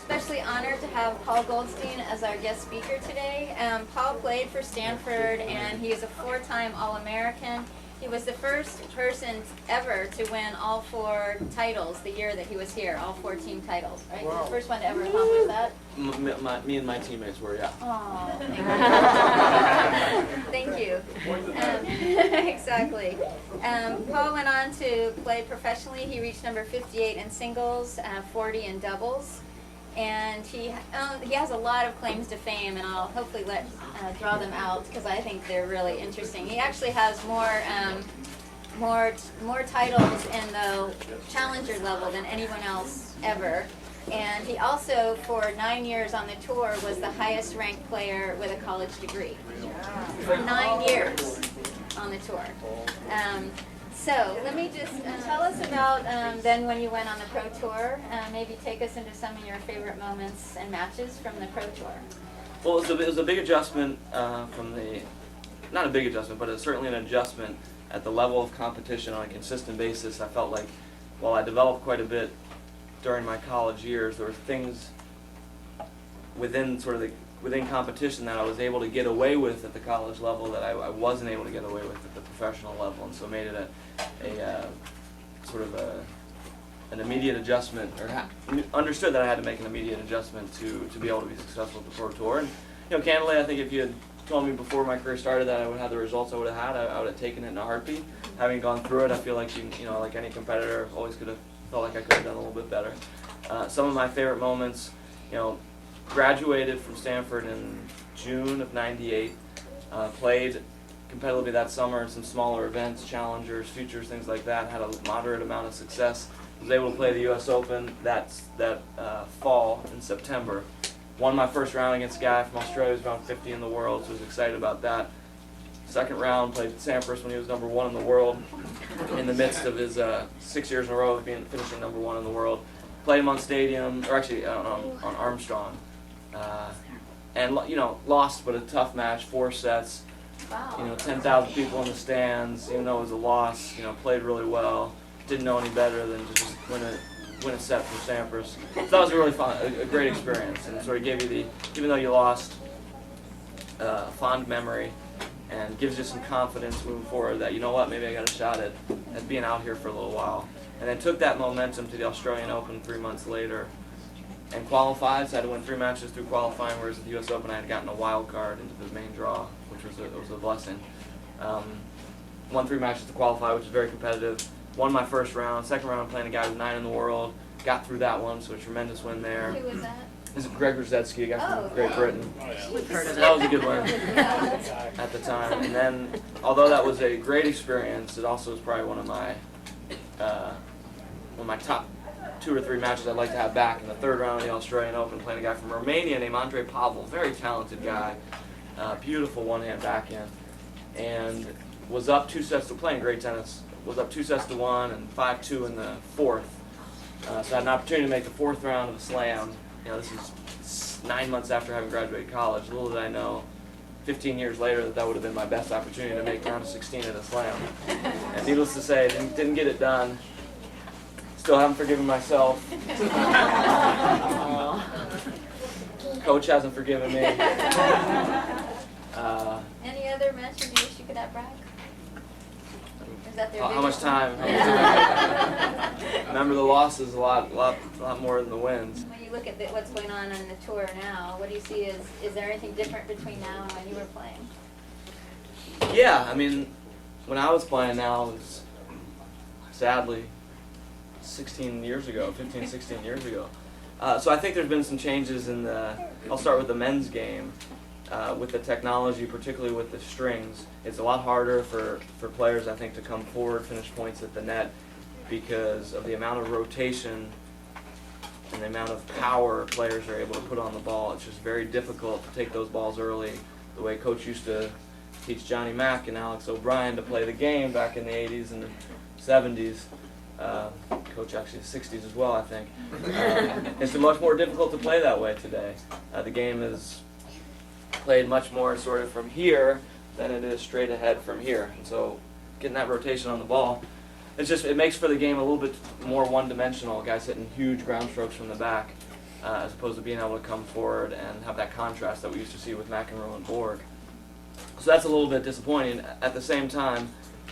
especially honored to have Paul Goldstein as our guest speaker today. Paul played for Stanford, and he is a 4-time All American. He was the first person ever to win all 4 titles the year that he was here, all 4 team titles, right? Wow. The first one to ever accomplish that? Me and my teammates were, yeah. Oh, thank you. Exactly. Paul went on to play professionally. He reached number 58 in singles, 40 in doubles. And he has a lot of claims to fame, and I'll hopefully draw them out because I think they're really interesting. He actually has more titles in the challenger level than anyone else ever. And he also, for 9 years on the tour, was the highest ranked player with a college degree. For 9 years on the tour. So let me just tell us about then when you went on the Pro Tour. Maybe take us into some of your favorite moments and matches from the Pro Tour. Well, it was a big adjustment from the, not a big adjustment, but certainly an adjustment at the level of competition on a consistent basis. I felt like while I developed quite a bit during my college years, there were things within within competition that I was able to get away with at the college level that I wasn't able to get away with at the professional level, and so made it an immediate adjustment, or understood that I had to make an immediate adjustment to be able to be successful at the Pro Tour. And candidly, I think if you had told me before my career started that I would have the results I would have had, I would have taken it in a heartbeat. Having gone through it, I feel like like any competitor, always could have felt like I could have done a little bit better. Some of my favorite moments, graduated from Stanford in June of '98, played competitively that summer in some smaller events, challengers, futures, things like that, had a moderate amount of success. Was able to play the U.S. Open that fall in September. Won my first round against a guy from Australia who's around 50 in the world, so I was excited about that. Second round, played Sampras when he was number 1 in the world, in the midst of his 6 years in a row of finishing number 1 in the world. Played him on Stadium, or actually on Armstrong. And lost, but a tough match, 4 sets. Wow. 10,000 people in the stands. Even though it was a loss, played really well. Didn't know any better than to just win a set from Sampras. So that was a really fun, a great experience, and sort of gave you even though you lost, fond memory, and gives you some confidence moving forward that maybe I got a shot at being out here for a little while. And then took that momentum to the Australian Open 3 months later. And qualified, so I had to win 3 matches through qualifying, whereas at the U.S. Open I had gotten a wild card into the main draw, which was a blessing. Won 3 matches to qualify, which is very competitive. Won my first round. Second round, I'm playing a guy who's 9 in the world. Got through that one, so a tremendous win there. Who was that? This is Greg Rosetsky, a guy from Great Britain. We've heard of That was a good one at the time. And then, although that was a great experience, it also was probably one of my top 2 or 3 matches I'd like to have back in the third round of the Australian Open, playing a guy from Romania named Andre Pavel, very talented guy, beautiful one-hand backhand, and was up 2 sets to playing great tennis. Was up 2 sets to 1 and 5-2 in the 4th. So I had an opportunity to make the 4th round of a slam. This is 9 months after having graduated college. Little did I know, 15 years later, that would have been my best opportunity to make round of 16 at a slam. And needless to say, didn't get it done. Still haven't forgiven myself. Coach hasn't forgiven me. Any other matches you wish you could have back? Is that their How much biggest time? one? Remember, the losses a lot more than the wins. When you look at what's going on the tour now, what do you see is there anything different between now and when you were playing? Yeah, when I was playing now, it was sadly 16 years ago, 15, 16 years ago. So I think there's been some changes I'll start with the men's game. With the technology, particularly with the strings, it's a lot harder for players, I think, to come forward, finish points at the net, because of the amount of rotation and the amount of power players are able to put on the ball. It's just very difficult to take those balls early, the way Coach used to teach Johnny Mack and Alex O'Brien to play the game back in the 80s and the 70s. Coach actually the 60s as well, I think. It's much more difficult to play that way today. The game is played much more sort of from here than it is straight ahead from here. And so getting that rotation on the ball, it makes for the game a little bit more one-dimensional. Guys hitting huge ground strokes from the back. as opposed to being able to come forward and have that contrast that we used to see with McEnroe and Borg. So that's a little bit disappointing. At the same time,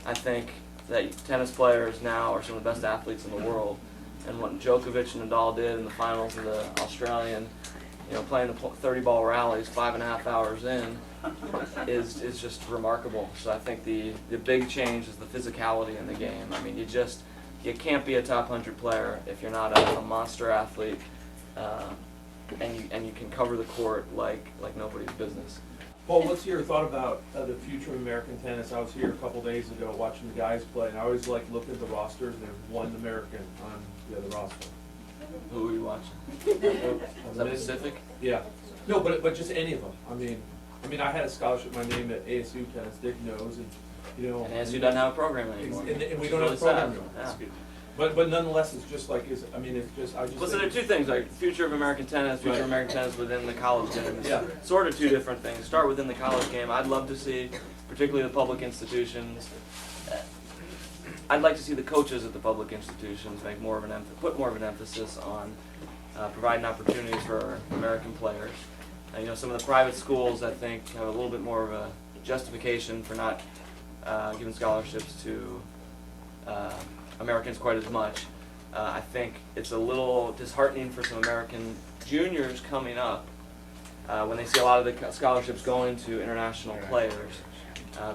I think that tennis players now are some of the best athletes in the world. And what Djokovic and Nadal did in the finals of the Australian, playing the 30-ball rallies 5.5 hours in, is just remarkable. So I think the big change is the physicality in the game. I mean, you can't be a top 100 player if you're not a monster athlete, and you can cover the court like nobody's business. Paul, what's your thought about the future of American tennis? I was here a couple days ago watching the guys play, and I always look at the rosters. There's one American on the other roster. Who are you watching? Is that Pacific? Yeah. No, but just any of them. I mean, I had a scholarship. My name at ASU tennis. Dick knows, and And ASU doesn't have a program anymore. and we don't have a program anymore. Yeah. But nonetheless, it's just like it's just I just. Well, so there are two things, like future of American tennis, future of American tennis within the college game. It's Yeah. sort of two different things. Start within the college game. I'd love to see, particularly the public institutions, I'd like to see the coaches at the public institutions make put more of an emphasis on providing opportunities for American players. Some of the private schools, I think, have a little bit more of a justification for not giving scholarships to Americans quite as much. I think it's a little disheartening for some American juniors coming up when they see a lot of the scholarships going to international players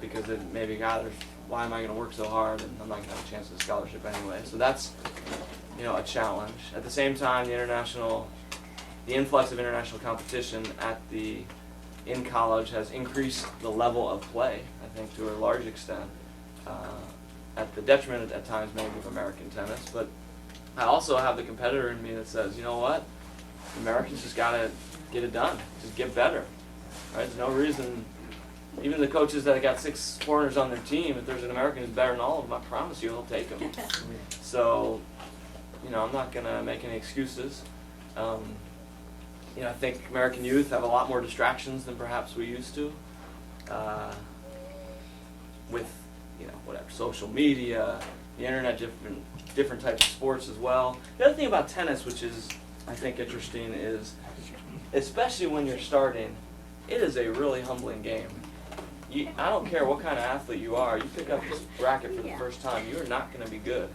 because it maybe, God, why am I going to work so hard and I'm not going to have a chance at a scholarship anyway. So that's a challenge. At the same time, the influx of international competition in college has increased the level of play, I think, to a large extent. At the detriment at times maybe of American tennis, but I also have the competitor in me that says, you know what, Americans just got to get it done, just get better, right? There's no reason, even the coaches that got 6 foreigners on their team, if there's an American who's better than all of them, I promise you he'll take them. So, I'm not going to make any excuses. I think American youth have a lot more distractions than perhaps we used to, with whatever, social media, the internet, different types of sports as well. The other thing about tennis, which is, I think, interesting, is especially when you're starting, it is a really humbling game. I don't care what kind of athlete you are, you pick up this racket for the first time, you are not going to be good.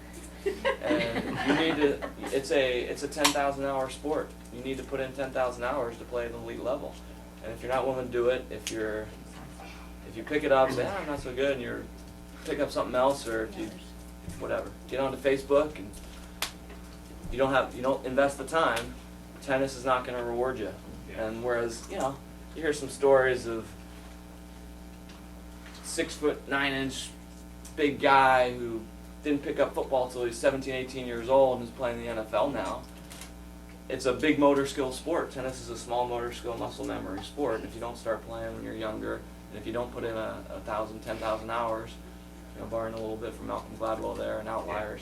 And you need to, it's a 10,000 hour sport. You need to put in 10,000 hours to play at an elite level. And if you're not willing to do it, if you pick it up and say, I'm not so good, and you pick up something else, or if you get onto Facebook and you don't invest the time, tennis is not going to reward you. And whereas you hear some stories of 6'9" big guy who didn't pick up football until he's 17, 18 years old and is playing in the NFL now. It's a big motor skill sport. Tennis is a small motor skill, muscle memory sport. And if you don't start playing when you're younger, and if you don't put in 10,000 hours, barring a little bit from Malcolm Gladwell there and outliers,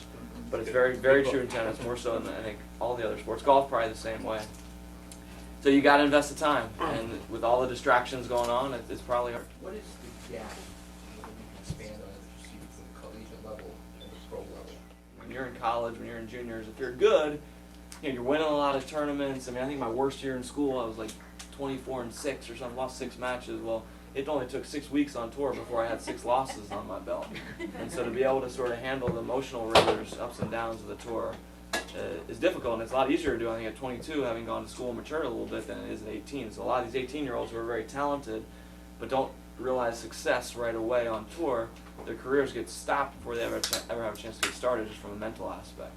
but it's very, very true in tennis, more so than I think all the other sports. Golf probably the same way. So you got to invest the time, and with all the distractions going on, it's probably hard. What is the gap that you can expand on as you see from the collegiate level and the pro level? When you're in college, when you're in juniors, if you're good, you're winning a lot of tournaments. I think my worst year in school, I was like 24-6 or something, lost 6 matches. Well, it only took 6 weeks on tour before I had 6 losses on my belt. And so to be able to sort of handle the emotional rigors, ups and downs of the tour is difficult. And it's a lot easier to do, I think, at 22, having gone to school and matured a little bit, than it is at 18. So a lot of these 18-year-olds who are very talented but don't realize success right away on tour, their careers get stopped before they ever have a chance to get started, just from a mental aspect.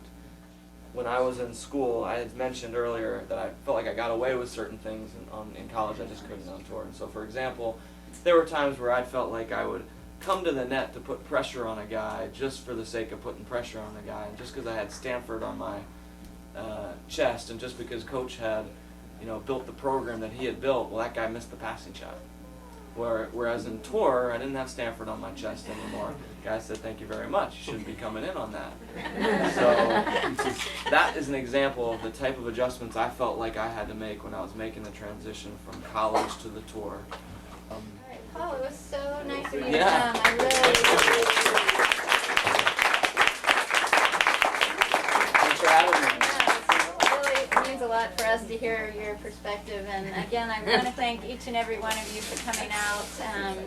When I was in school, I had mentioned earlier that I felt like I got away with certain things in college I just couldn't on tour. And so, for example, there were times where I felt like I would come to the net to put pressure on a guy just for the sake of putting pressure on a guy, and just because I had Stanford on my chest, and just because Coach had, built the program that he had built, well, that guy missed the passing shot. Whereas in tour, I didn't have Stanford on my chest anymore. The guy said, "Thank you very much. You shouldn't be coming in on that." So that is an example of the type of adjustments I felt like I had to make when I was making the transition from college to the tour. All right, Paul, it was so nice of you to Yeah. come. I really Thanks for having me. Yeah, it means a lot lot for us to hear your perspective. And again, I want to thank each and every one of you for coming out. And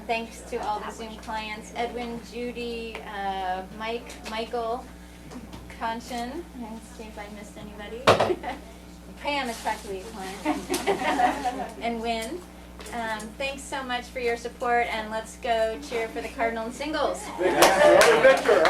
thanks to all the Zoom clients, Edwin, Judy, Mike, Michael, Kanchan. Let's see if I missed anybody. Pam is practically a client. And Wynn. Thanks so much for your support, and let's go cheer for the Cardinal and singles. Ellie Victor.